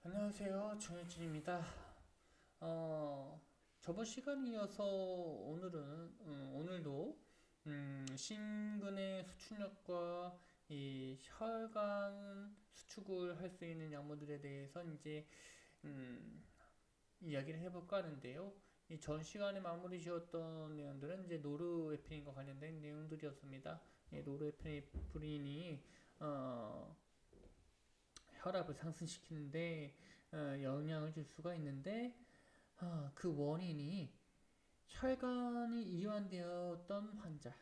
안녕하세요. 정혜진입니다. 어, 저번 시간에 이어서 오늘도 심근의 수축력과 이 혈관 수축을 할 수 있는 약물들에 대해서 이제 음, 이야기를 해볼까 하는데요. 이 전 시간에 마무리 지었던 내용들은 이제 노르에피린과 관련된 내용들이었습니다. 노르에피린이 어, 혈압을 상승시키는데 영향을 줄 수가 있는데 그 원인이 혈관이 이완되었던 환자,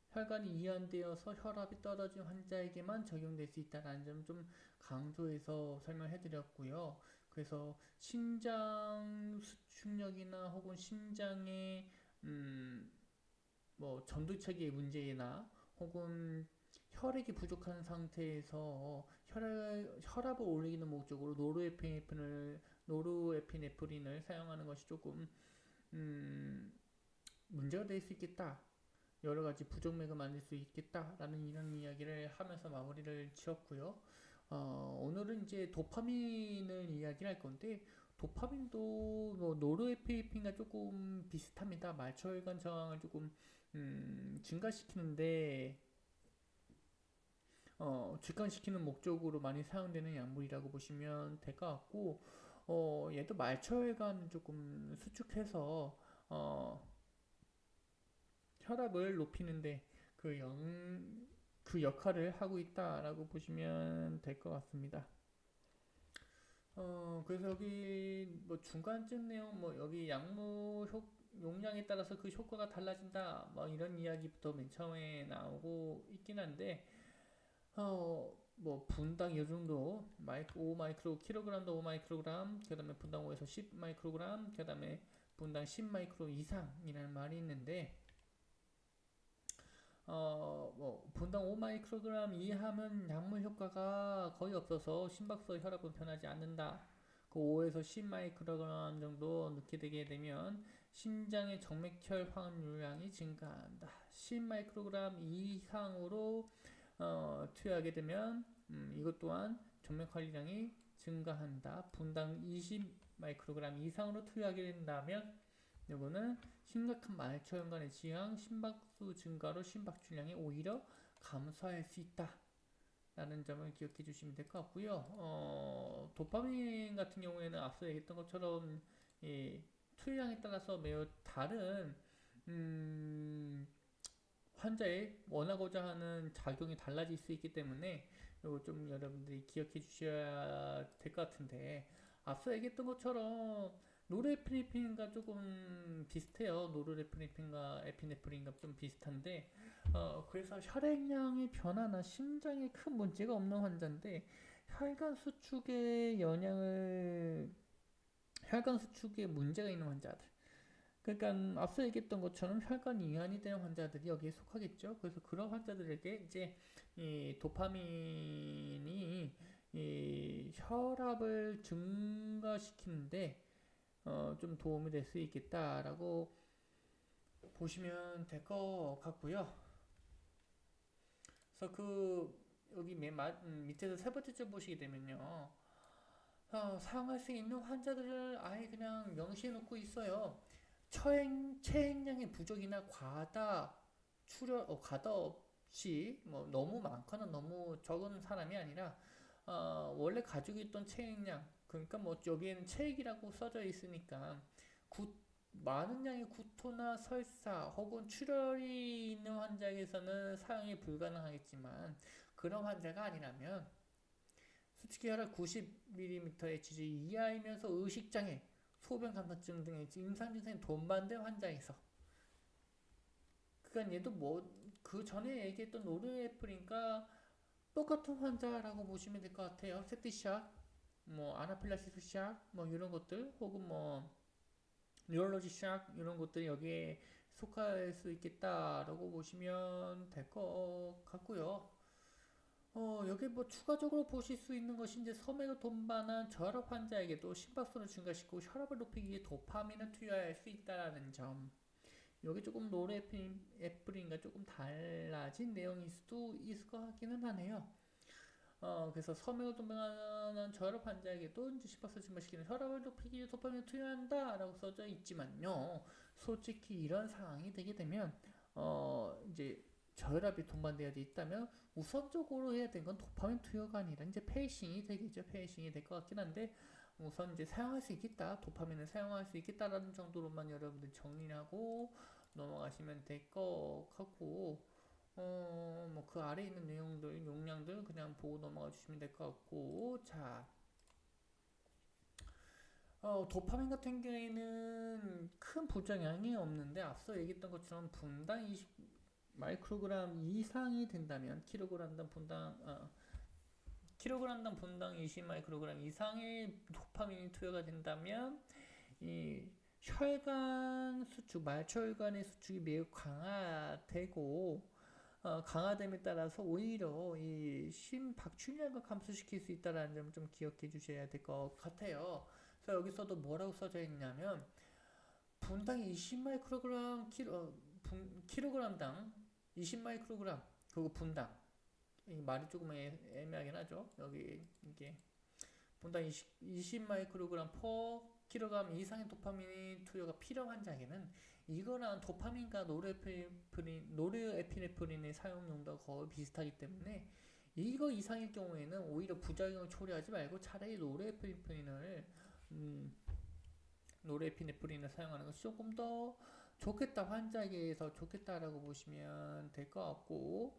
혈관이 이완되어서 혈압이 떨어진 환자에게만 적용될 수 있다는 점 좀 강조해서 설명해 드렸고요. 그래서 심장 수축력이나 혹은 심장의 음, 뭐 전도체계 문제나 혹은 혈액이 부족한 상태에서 혈압을 올리는 목적으로 노르에피네프린을 사용하는 것이 조금 음, 문제가 될 수 있겠다. 여러 가지 부정맥을 만들 수 있겠다라는 이런 이야기를 하면서 마무리를 지었고요. 오늘은 이제 도파민을 이야기를 할 건데 도파민도 뭐 노르에피네프린과 조금 비슷합니다. 말초혈관 저항을 조금 증가시키는데 직관시키는 목적으로 많이 사용되는 약물이라고 보시면 될 것 같고 얘도 말초혈관 조금 수축해서 혈압을 높이는데 그 역할을 하고 있다라고 보시면 될 것 같습니다. 그래서 여기 뭐 중간쯤 내용 뭐 여기 용량에 따라서 그 효과가 달라진다 뭐 이런 이야기부터 맨 처음에 나오고 있긴 한데 뭐 분당 이 정도 5 마이크로 킬로그램도 5 마이크로그램 그다음에 분당 5에서 10 마이크로그램 그다음에 분당 10 마이크로 이상이라는 말이 있는데 뭐 분당 5 마이크로그램 이하면 약물 효과가 거의 없어서 심박수 혈압은 변하지 않는다. 그 5에서 10 마이크로그램 정도 넣게 되게 되면 심장의 정맥혈 환율량이 증가한다. 10 마이크로그램 이상으로 투여하게 되면 이것 또한 정맥 관리량이 증가한다. 분당 20 마이크로그램 이상으로 투여하게 된다면 이거는 심각한 말초혈관의 지향, 심박수 증가로 심박출량이 오히려 감소할 수 있다. 라는 점을 기억해 주시면 될 것 같고요. 도파민 같은 경우에는 앞서 얘기했던 것처럼 이 투여량에 따라서 매우 다른 음, 환자의 원하고자 하는 작용이 달라질 수 있기 때문에 이거 좀 여러분들이 기억해 주셔야 될 것 같은데 앞서 얘기했던 것처럼 노르에피네프린과 조금 비슷해요. 노르에피네프린과 에피네프린과 좀 비슷한데 그래서 혈액량의 변화나 심장에 큰 문제가 없는 환자인데 혈관 수축에 영향을 혈관 수축에 문제가 있는 환자들 그러니까 앞서 얘기했던 것처럼 혈관 이완이 되는 환자들이 여기에 속하겠죠. 그래서 그런 환자들에게 이제 이 도파민이 이 혈압을 증가시키는데 좀 도움이 될 수 있겠다라고 보시면 될 것 같고요. 그래서 그 여기 밑에서 세 번째 줄 보시게 되면요. 사용할 수 있는 환자들을 아예 그냥 명시해 놓고 있어요. 체액량의 부족이나 과다 없이 뭐 너무 많거나 너무 적은 사람이 아니라 원래 가지고 있던 체액량 그러니까 뭐 여기에는 체액이라고 써져 있으니까 구, 많은 양의 구토나 설사 혹은 출혈이 있는 환자에게서는 사용이 불가능하겠지만 그런 환자가 아니라면 수축기 혈압 90mmHg 이하이면서 의식장애, 소변 감소증 등의 임상 증상이 동반된 환자에서 그러니까 얘도 뭐 그 전에 얘기했던 노르에프린과 똑같은 환자라고 보시면 될 것 같아요. 세티샥, 뭐 아나필락시스 샥, 뭐 이런 것들 혹은 뭐 뉴럴로지 샥 이런 것들이 여기에 속할 수 있겠다라고 보시면 될 것 같고요. 여기 뭐 추가적으로 보실 수 있는 것이 이제 섬유가 동반한 저혈압 환자에게도 심박수를 증가시키고 혈압을 높이기 위해 도파민을 투여할 수 있다는 점. 여기 조금 노르에프린과 조금 달라진 내용일 수도 있을 것 같기는 하네요. 그래서 섬유 도면한 저혈압 환자에게도 이제 심박수 증가시키는 혈압을 높이기 위해 도파민을 투여한다라고 써져 있지만요. 솔직히 이런 상황이 되게 되면 이제 저혈압이 동반되어 있다면 우선적으로 해야 되는 건 도파민 투여가 아니라 이제 페이싱이 되겠죠. 페이싱이 될 것 같긴 한데 우선 이제 사용할 수 있겠다. 도파민을 사용할 수 있겠다라는 정도로만 여러분들 정리하고 넘어가시면 될 것 같고 뭐 그 아래에 있는 내용들, 용량들 그냥 보고 넘어가 주시면 될 것 같고 자, 도파민 같은 경우에는 큰 부작용이 없는데 앞서 얘기했던 것처럼 분당 20 마이크로그램 이상이 된다면 킬로그램당 분당 20 마이크로그램 이상의 도파민이 투여가 된다면 이 혈관 수축, 말초혈관의 수축이 매우 강화되고 강화됨에 따라서 오히려 이 심박출량을 감소시킬 수 있다는 점 좀 기억해 주셔야 될 것 같아요. 그래서 여기서도 뭐라고 써져 있냐면 분당 20 마이크로그램 킬로그램당 20 마이크로그램 그리고 분당 이 말이 조금 애매하긴 하죠. 여기 이게 분당 20 마이크로그램 퍼 킬로그램 이상의 도파민 투여가 필요한 환자에게는 이거랑 도파민과 노르에피네프린의 사용 용도가 거의 비슷하기 때문에 이거 이상일 경우에는 오히려 부작용을 초래하지 말고 차라리 노르에피네프린을 사용하는 것이 조금 더 좋겠다, 환자에게서 좋겠다라고 보시면 될 것 같고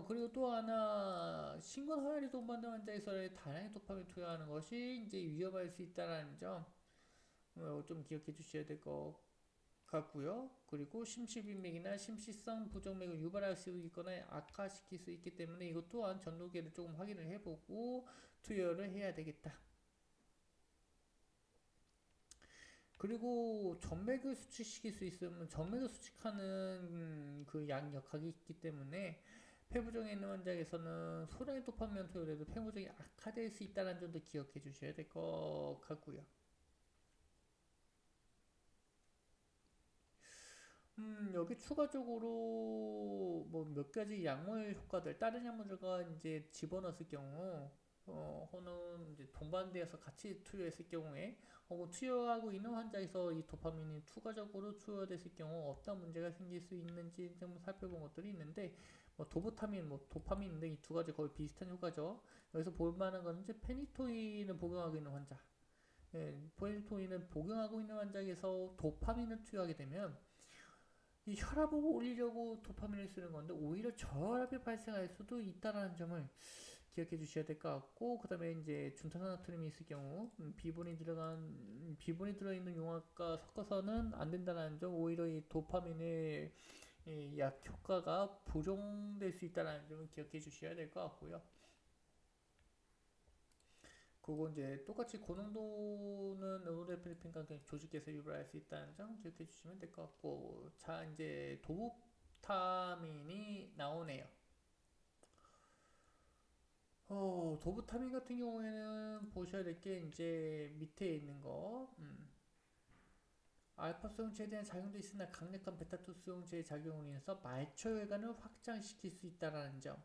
그리고 또 하나, 신근허혈이 동반된 환자에서의 다량의 도파민을 투여하는 것이 이제 위험할 수 있다는 점, 좀 기억해 주셔야 될 것 같고요. 그리고 심실빈맥이나 심시성 부정맥을 유발할 수 있거나 악화시킬 수 있기 때문에 이것 또한 전도계를 조금 확인을 해보고 투여를 해야 되겠다. 그리고 전맥을 수축시킬 수 있으면 전맥을 수축하는 그 약 역학이 있기 때문에 폐부종에 있는 환자에서는 소량의 도파민 투여돼도 폐부종이 악화될 수 있다는 점도 기억해 주셔야 될 것 같고요. 여기 추가적으로 뭐 몇 가지 약물 효과들, 다른 약물들과 이제 집어넣었을 경우, 혹은 이제 동반되어서 같이 투여했을 경우에, 혹은 투여하고 있는 환자에서 이 도파민이 추가적으로 투여됐을 경우 어떤 문제가 생길 수 있는지 좀 살펴본 것들이 있는데, 뭐 도부타민, 뭐 도파민 등 이 두 가지 거의 비슷한 효과죠. 여기서 볼 만한 건 이제 페니토인을 복용하고 있는 환자. 예, 페니토인을 복용하고 있는 환자에서 도파민을 투여하게 되면 이 혈압을 올리려고 도파민을 쓰는 건데 오히려 저혈압이 발생할 수도 있다는 점을 기억해 주셔야 될 것 같고 그 다음에 이제 중탄나트륨이 있을 경우 비본이 들어있는 용액과 섞어서는 안 된다는 점 오히려 이 도파민의 약 효과가 부종될 수 있다는 점을 기억해 주셔야 될 것 같고요. 그리고 이제 똑같이 고농도는 노르에피네프린과 조직에서 유발할 수 있다는 점 기억해 주시면 될 것 같고 자 이제 도부타민이 나오네요. 도부타민 같은 경우에는 보셔야 될 게 이제 밑에 있는 거 알파 수용체에 대한 작용도 있으나 강력한 베타2 수용체의 작용으로 인해서 말초혈관을 확장시킬 수 있다는 점.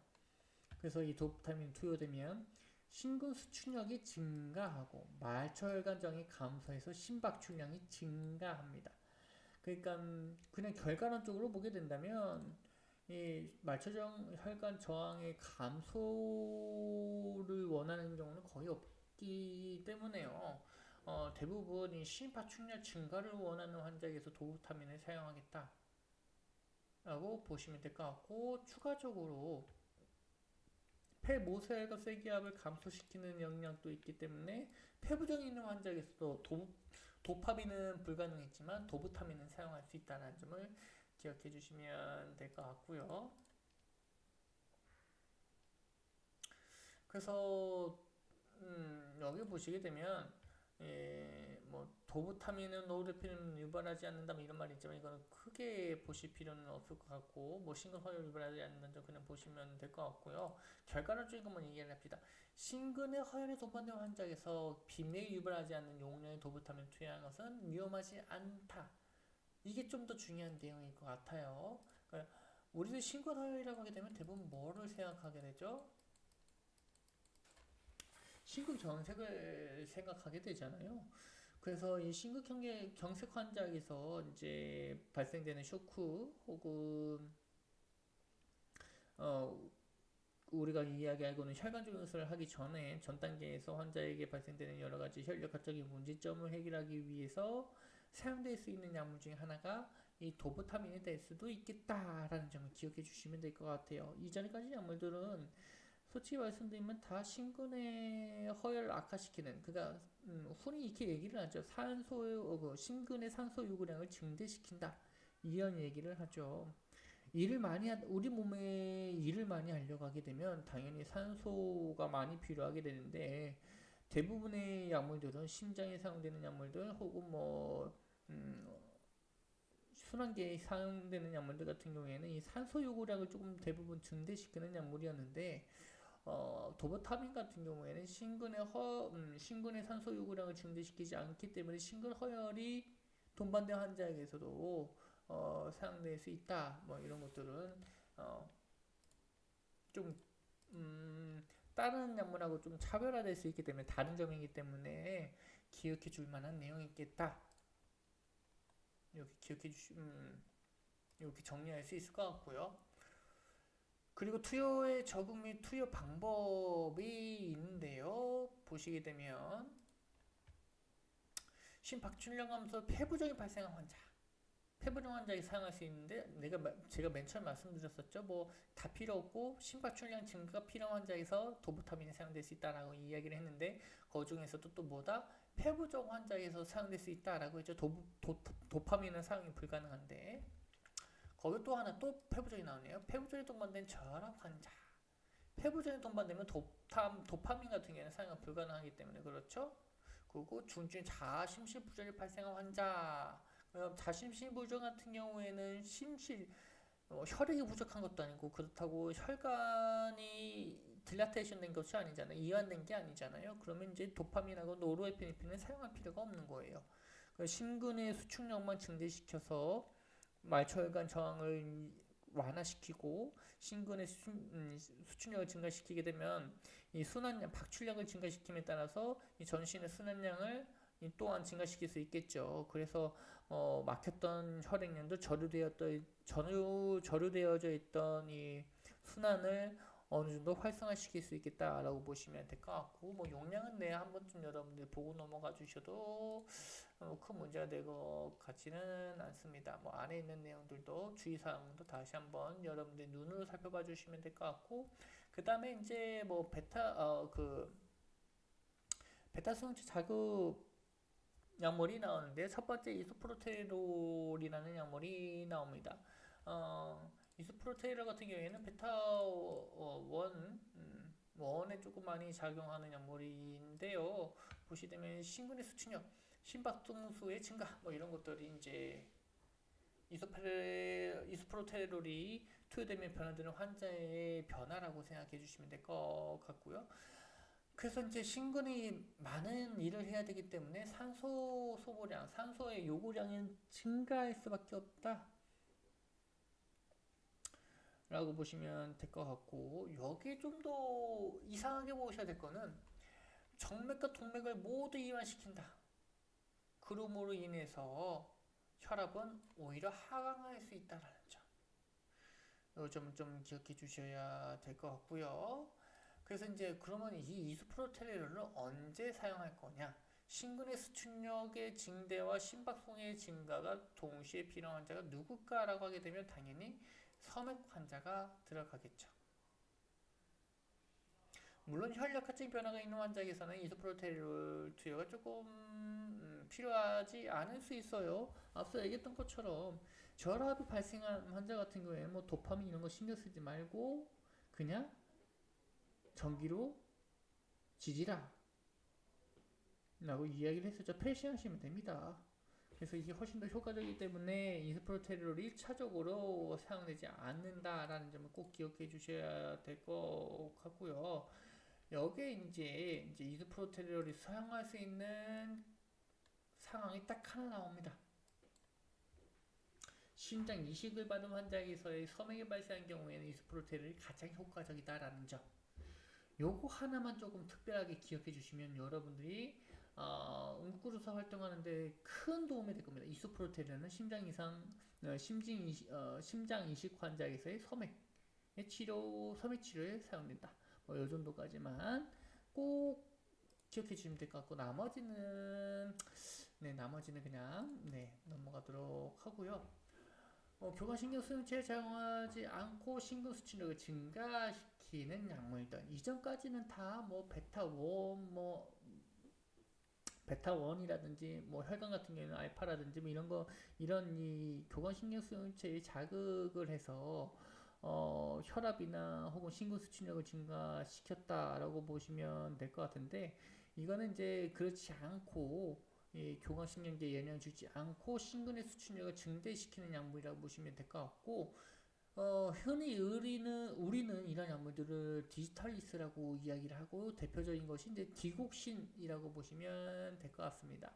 그래서 이 도파민 투여되면 심근 수축력이 증가하고 말초혈관정이 감소해서 심박출량이 증가합니다. 그러니까 그냥 결과론적으로 보게 된다면 이 말초혈관 저항의 감소를 원하는 경우는 거의 없기 때문에요. 대부분 이 심박출량 증가를 원하는 환자에게서 도부타민을 사용하겠다. 라고 보시면 될 것 같고 추가적으로 폐모세혈관 쇠기압을 감소시키는 영향도 있기 때문에 폐부종이 있는 환자에게서도 도파민은 불가능했지만 도부타민은 사용할 수 있다는 점을 기억해 주시면 될 것 같고요. 그래서 여기 보시게 되면 뭐 도부타민은 노르에피네프린을 유발하지 않는다 뭐 이런 말이 있지만 이거는 크게 보실 필요는 없을 것 같고 뭐 심근허혈 유발하지 않는다는 점 그냥 보시면 될 것 같고요. 결과론적인 것만 얘기를 합시다. 심근의 허혈에 동반된 환자에서 비매에 유발하지 않는 용량의 도부타민을 투여하는 것은 위험하지 않다. 이게 좀 더 중요한 내용일 것 같아요. 그러니까 우리도 심근허혈이라고 하게 되면 대부분 뭐를 생각하게 되죠? 심근경색을 생각하게 되잖아요. 그래서 이 심근경색 환자에서 이제 발생되는 쇼크 혹은 어, 우리가 이야기하고는 혈관 조영술을 하기 전에 전 단계에서 환자에게 발생되는 여러 가지 혈액학적인 문제점을 해결하기 위해서 사용될 수 있는 약물 중에 하나가 이 도부타민이 될 수도 있겠다라는 점을 기억해 주시면 될 것 같아요. 이전까지 약물들은 솔직히 말씀드리면 다 심근의 허혈을 악화시키는, 그러니까 흔히 이렇게 얘기를 하죠. 심근의 산소 요구량을 증대시킨다, 이런 얘기를 하죠. 우리 몸에 일을 많이 하려고 하게 되면 당연히 산소가 많이 필요하게 되는데, 대부분의 약물들은 심장에 사용되는 약물들 혹은 음, 순환계에 사용되는 약물들 같은 경우에는 이 산소 요구량을 조금 대부분 증대시키는 약물이었는데, 도보타민 같은 경우에는 심근의 산소 요구량을 증대시키지 않기 때문에 심근 허혈이 동반된 환자에게서도 사용될 수 있다. 뭐 이런 것들은 어, 좀 다른 약물하고 좀 차별화될 수 있기 때문에, 다른 점이기 때문에 기억해 줄 만한 내용이 있겠다. 이렇게 이렇게 정리할 수 있을 것 같고요. 그리고 투여의 적응 및 투여 방법이 있는데요. 보시게 되면 심박출량 감소 폐부종이 발생한 환자, 폐부종 환자에 사용할 수 있는데, 제가 맨 처음 말씀드렸었죠. 뭐 다 필요 없고 심박출량 증가가 필요한 환자에서 도부타민이 사용될 수 있다라고 이야기를 했는데, 그 중에서도 또 뭐다? 폐부종 환자에서 사용될 수 있다라고 했죠. 도파민은 사용이 불가능한데, 거기 또 하나 또 폐부종이 나오네요. 폐부종에 동반된 저혈압 환자. 폐부종에 동반되면 도파민 같은 경우에는 사용이 불가능하기 때문에 그렇죠. 그리고 중증 자심실 부전이 발생한 환자. 자심실 부전 같은 경우에는 혈액이 부족한 것도 아니고, 그렇다고 혈관이 딜라테이션 된 것이 아니잖아요. 이완된 게 아니잖아요. 그러면 이제 도파민하고 노르에피네프린을 사용할 필요가 없는 거예요. 심근의 수축력만 증대시켜서 말초혈관 저항을 완화시키고 심근의 수축력을 증가시키게 되면 이 박출량을 증가시킴에 따라서 이 전신의 순환량을 또한 증가시킬 수 있겠죠. 그래서 막혔던 혈액량도 저류되어져 있던 이 순환을 어느 정도 활성화시킬 수 있겠다라고 보시면 될 것 같고, 뭐 용량은 한 번쯤 여러분들 보고 넘어가 주셔도 큰 문제가 될 것 같지는 않습니다. 뭐 안에 있는 내용들도 주의사항도 다시 한번 여러분들 눈으로 살펴봐 주시면 될 것 같고, 그 다음에 이제 뭐 베타 수용체 자극 약물이 나오는데, 첫 번째 이소프로테롤이라는 약물이 나옵니다. 이소프로테롤 같은 경우에는 베타 원에 조금 많이 작용하는 약물인데요. 보시면 심근의 수축력, 심박동수의 증가, 뭐 이런 것들이 이제 이소프로테롤이 투여되면 변화되는 환자의 변화라고 생각해 주시면 될 것 같고요. 그래서 이제 심근이 많은 일을 해야 되기 때문에 산소의 요구량이 증가할 수밖에 없다 라고 보시면 될 것 같고, 여기에 좀 더 이상하게 보셔야 될 거는 정맥과 동맥을 모두 이완시킨다. 그러므로 인해서 혈압은 오히려 하강할 수 있다라는 점. 이 점 좀 기억해 주셔야 될 것 같고요. 그래서 이제 그러면 이 이소프로테롤을 언제 사용할 거냐? 심근의 수축력의 증대와 심박송의 증가가 동시에 필요한 환자가 누굴까라고 하게 되면 당연히 섬액 환자가 들어가겠죠. 물론 혈액학적인 변화가 있는 환자에게서는 이소프로테롤 투여가 조금 필요하지 않을 수 있어요. 앞서 얘기했던 것처럼 저혈압이 발생한 환자 같은 경우에는 뭐 도파민 이런 거 신경 쓰지 말고 그냥 전기로 지지라 라고 이야기를 했었죠. 패시하시면 됩니다. 그래서 이게 훨씬 더 효과적이기 때문에 이소프로테롤이 1차적으로 사용되지 않는다라는 점을 꼭 기억해 주셔야 될 것 같고요. 여기에 이제 이소프로테롤이 사용할 수 있는 상황이 딱 하나 나옵니다. 심장 이식을 받은 환자에서의 섬액이 발생한 경우에는 이소프로테롤이 가장 효과적이다라는 점. 요거 하나만 조금 특별하게 기억해 주시면 여러분들이 응급구조사 활동하는데 큰 도움이 될 겁니다. 이소프로테르는 심장 이식 환자에서의 소맥 치료에 사용된다. 뭐 요 정도까지만 꼭 기억해 주시면 될 것 같고 나머지는 그냥 넘어가도록 하고요. 교감신경 수용체에 작용하지 않고 신경 수치력을 증가시키는 약물들 이전까지는 다 뭐 베타1이라든지 뭐 혈관 같은 경우에는 알파라든지 뭐 이런 이 교감신경 수용체에 자극을 해서 혈압이나 혹은 신경 수치력을 증가시켰다라고 보시면 될 것 같은데 이거는 이제 그렇지 않고 이 교감신경계에 영향을 주지 않고 신근의 수치력을 증대시키는 약물이라고 보시면 될 것 같고 흔히 우리는 이런 약물들을 디지털리스라고 이야기를 하고 대표적인 것이 이제 디곡신이라고 보시면 될 것 같습니다.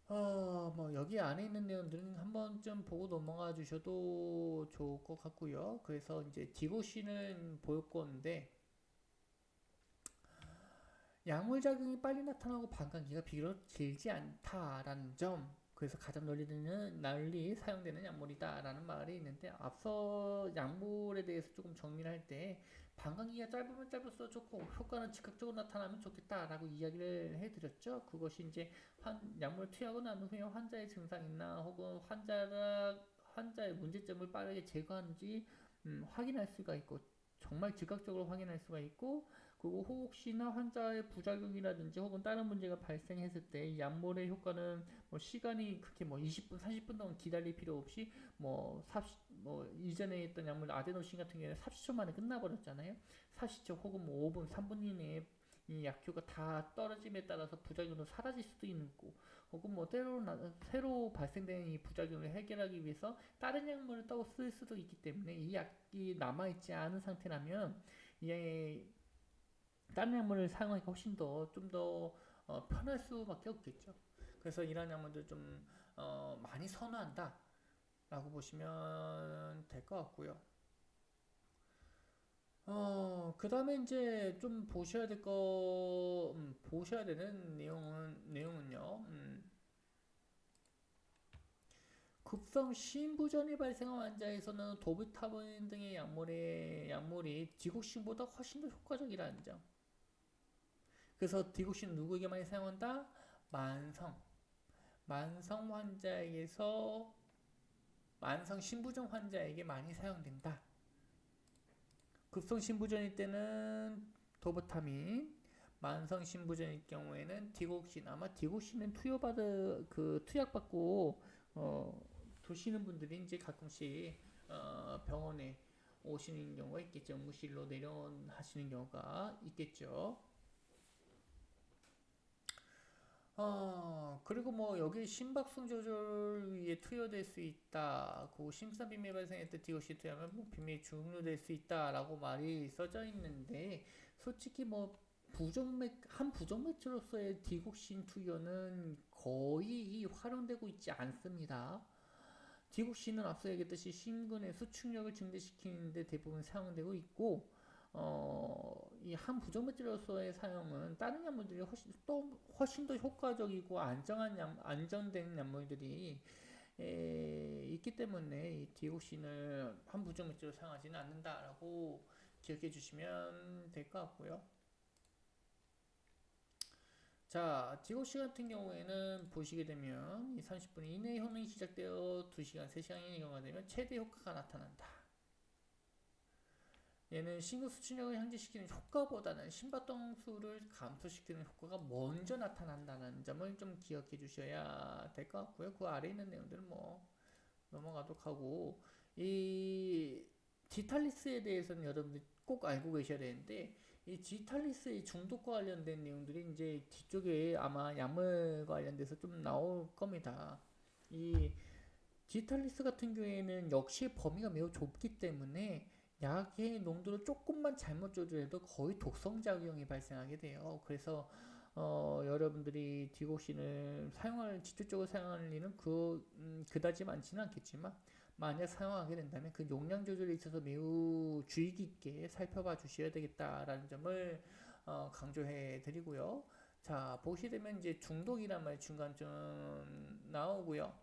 뭐 여기 안에 있는 내용들은 한번 좀 보고 넘어가 주셔도 좋을 것 같고요. 그래서 이제 디고신은 볼 건데 약물 작용이 빨리 나타나고 반감기가 비교적 길지 않다라는 점. 그래서 가장 널리 사용되는 약물이다라는 말이 있는데 앞서 약물에 대해서 조금 정리를 할 때 반감기가 짧으면 짧을수록 좋고 효과는 즉각적으로 나타나면 좋겠다라고 이야기를 해드렸죠. 그것이 이제 약물 투여하고 난 후에 환자의 증상이나 혹은 환자의 문제점을 빠르게 제거하는지 확인할 수가 있고 정말 즉각적으로 확인할 수가 있고 그리고 혹시나 환자의 부작용이라든지 혹은 다른 문제가 발생했을 때 이 약물의 효과는 뭐 시간이 그렇게 뭐 20분, 30분 동안 기다릴 필요 없이 뭐 이전에 있던 약물 아데노신 같은 경우에는 30초 만에 끝나버렸잖아요. 40초 혹은 뭐 5분, 3분 이내에 이 약효가 다 떨어짐에 따라서 부작용도 사라질 수도 있고 혹은 뭐 때로는 새로 발생된 이 부작용을 해결하기 위해서 다른 약물을 또 쓸 수도 있기 때문에 이 약이 남아있지 않은 상태라면 이 다른 약물을 사용하기가 훨씬 더 좀 더 편할 수밖에 없겠죠. 그래서 이런 약물들 좀 많이 선호한다 라고 보시면 될 것 같고요. 그 다음에 이제 좀 보셔야 되는 내용은요, 급성 심부전이 발생한 환자에서는 도비타민 등의 약물이 디곡신보다 훨씬 더 효과적이라는 점. 그래서 디곡신은 누구에게 많이 사용한다? 만성 환자에게서 만성 신부전 환자에게 많이 사용된다. 급성 신부전일 때는 도보타민, 만성 신부전일 경우에는 디곡신. 아마 디곡신은 투약받고 두시는 분들이 이제 가끔씩 병원에 오시는 경우가 있겠죠. 응급실로 내려하시는 경우가 있겠죠. 그리고 뭐 여기 심박수 조절 위에 투여될 수 있다. 그 심사 비밀 발생할 때 디오시 투여하면 뭐 비밀 종료될 수 있다라고 말이 써져 있는데 솔직히 뭐 한 부정맥주로서의 디곡신 투여는 거의 활용되고 있지 않습니다. 디곡신은 앞서 얘기했듯이 심근의 수축력을 증대시키는데 대부분 사용되고 있고 이 한 부정맥주로서의 사용은 다른 약물들이 훨씬 더 효과적이고 안전된 약물들이 있기 때문에 이 디옥신을 한 부정맥주로 사용하지는 않는다라고 기억해 주시면 될 것 같고요. 자, 디옥신 같은 경우에는 보시게 되면 이 30분 이내에 효능이 시작되어 2시간, 3시간 이내의 경우가 되면 최대 효과가 나타난다. 얘는 신경 수치력을 향지시키는 효과보다는 심박동수를 감소시키는 효과가 먼저 나타난다는 점을 좀 기억해 주셔야 될 것 같고요. 그 아래 있는 내용들은 뭐 넘어가도록 하고 이 지탈리스에 대해서는 여러분들 꼭 알고 계셔야 되는데 이 지탈리스의 중독과 관련된 내용들이 이제 뒤쪽에 아마 약물 관련돼서 좀 나올 겁니다. 이 지탈리스 같은 경우에는 역시 범위가 매우 좁기 때문에 약의 농도를 조금만 잘못 조절해도 거의 독성작용이 발생하게 돼요. 그래서 여러분들이 디옥신을 직접적으로 사용할 일은 그다지 많지는 않겠지만 만약 사용하게 된다면 그 용량 조절에 있어서 매우 주의 깊게 살펴봐 주셔야 되겠다라는 점을 강조해 드리고요. 자, 보시게 되면 이제 중독이란 말 중간 좀 나오고요.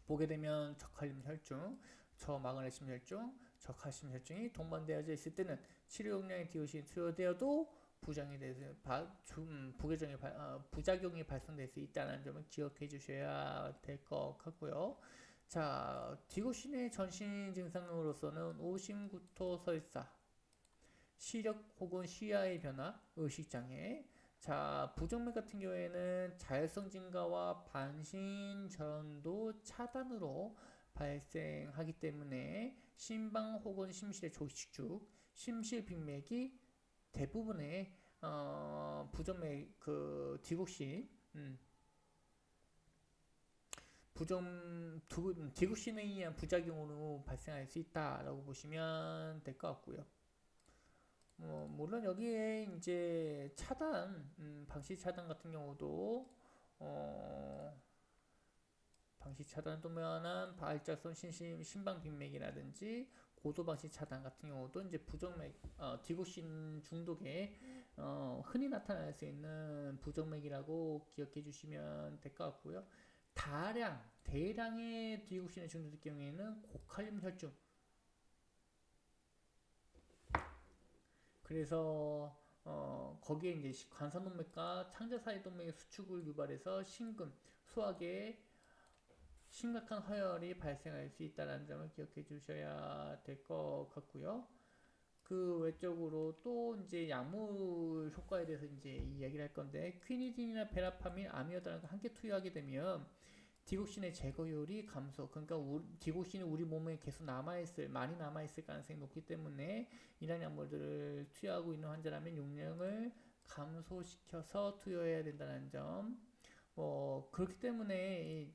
보게 되면 적칼륨 혈중, 저마그네슘 혈중, 저칼슘 혈중이 동반되어져 있을 때는 치료 용량의 디오신이 투여되어도 부작용이 부작용이 발생될 수 있다는 점을 기억해 주셔야 될 것 같고요. 자, 디오신의 전신 증상으로서는 오심구토설사, 시력 혹은 시야의 변화, 의식장애. 자, 부정맥 같은 경우에는 자율성 증가와 반신 전도 차단으로 발생하기 때문에 심방 혹은 심실의 조직축, 심실빈맥이 대부분의 부정맥 디국신, 디국신에 의한 부작용으로 발생할 수 있다라고 보시면 될 것 같고요. 물론 여기에 이제 차단, 방시 차단 같은 경우도 방시 차단도 면한 발작성 심방 빈맥이라든지 고도 방시 차단 같은 경우도 이제 부정맥, 디고신 중독에 흔히 나타날 수 있는 부정맥이라고 기억해 주시면 될 것 같고요. 대량의 디고신에 중독될 경우에는 고칼륨 혈중, 그래서 거기에 이제 관사동맥과 창자사이동맥의 수축을 유발해서 심근, 소화기에 심각한 허혈이 발생할 수 있다는 점을 기억해 주셔야 될 것 같고요. 그 외적으로 또 이제 약물 효과에 대해서 이제 이야기를 할 건데, 퀴니딘이나 베라파민, 아미오다랑과 함께 투여하게 되면 디옥신의 제거율이 감소. 그러니까 디옥신이 우리 몸에 계속 많이 남아있을 가능성이 높기 때문에 이런 약물들을 투여하고 있는 환자라면 용량을 감소시켜서 투여해야 된다는 점. 그렇기 때문에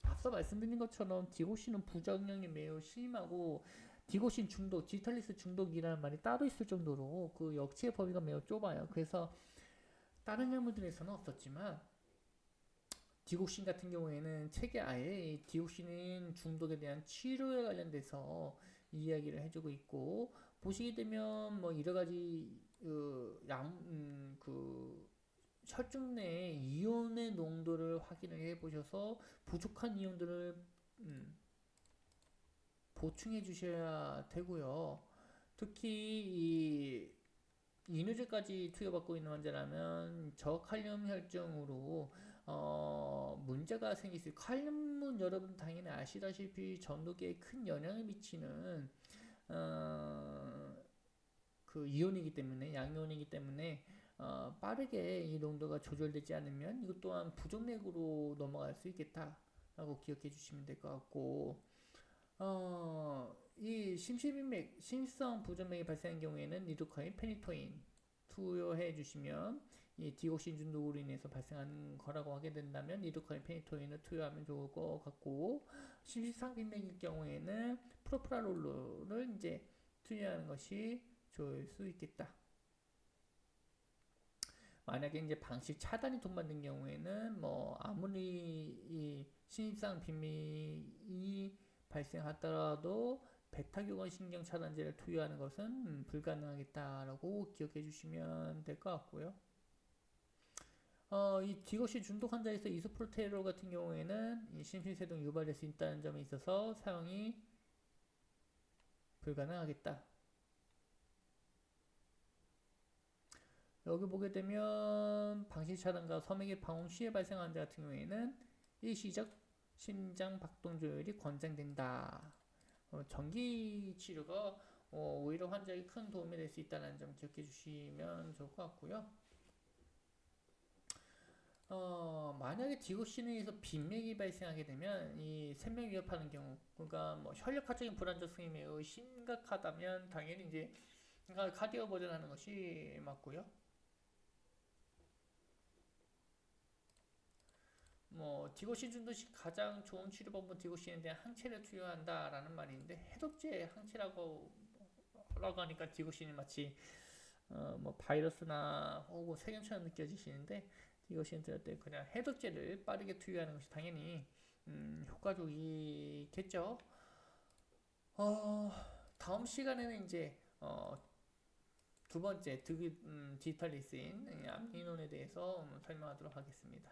앞서 말씀드린 것처럼 디옥신은 부작용이 매우 심하고 디옥신 중독, 디탈리스 중독이라는 말이 따로 있을 정도로 그 역치의 범위가 매우 좁아요. 그래서 다른 약물들에서는 없었지만 디옥신 같은 경우에는 책에 아예 디옥신 중독에 대한 치료에 관련돼서 이야기를 해주고 있고, 보시게 되면 여러 가지 혈중 내 이온의 농도를 확인을 해보셔서 부족한 이온들을 보충해 주셔야 되고요. 특히 이 이뇨제까지 투여받고 있는 환자라면 저칼륨 혈증으로 문제가 생길 수 있어요. 칼륨은 여러분 당연히 아시다시피 전도계에 큰 영향을 미치는 그 이온이기 때문에, 양이온이기 때문에 빠르게 이 농도가 조절되지 않으면 이것 또한 부정맥으로 넘어갈 수 있겠다라고 기억해 주시면 될 것 같고, 이 심성 부정맥이 발생한 경우에는 리도카인, 페니토인 투여해 주시면, 이 디옥신 중독으로 인해서 발생한 거라고 하게 된다면 리도카인, 페니토인을 투여하면 좋을 것 같고, 심시상 빈맥일 경우에는 프로프라롤을 이제 투여하는 것이 좋을 수 있겠다. 만약에 이제 방식 차단이 동반된 경우에는 아무리 이 신입상 빈맥이 발생하더라도 베타교건 신경 차단제를 투여하는 것은 불가능하겠다라고 기억해 주시면 될 것 같고요. 이 디고시 중독 환자에서 이소프로테롤 같은 경우에는 이 심신세동 유발될 수 있다는 점에 있어서 사용이 불가능하겠다. 여기 보게 되면 방식 차단과 섬액의 방황 시에 발생한 환자 같은 경우에는 일시적 심장 박동 조절이 권장된다. 전기 치료가 오히려 환자에게 큰 도움이 될 수 있다는 점 기억해 주시면 좋을 것 같고요. 만약에 디고신에 의해서 빈맥이 발생하게 되면 이 생명 위협하는 경우, 그러니까 혈액학적인 불안정성이 매우 심각하다면 당연히 이제 카디오 버전하는 것이 맞고요. 디고신 중독시 가장 좋은 치료 방법은 디고신에 대한 항체를 투여한다라는 말이 있는데, 해독제 항체라고 하니까 디고신이 마치 바이러스나 혹은 세균처럼 느껴지시는데, 디고신 들을 때 그냥 해독제를 빠르게 투여하는 것이 당연히 효과적이겠죠. 어, 다음 시간에는 이제 두 번째 디지털 리스닝 암기 인원에 대해서 설명하도록 하겠습니다.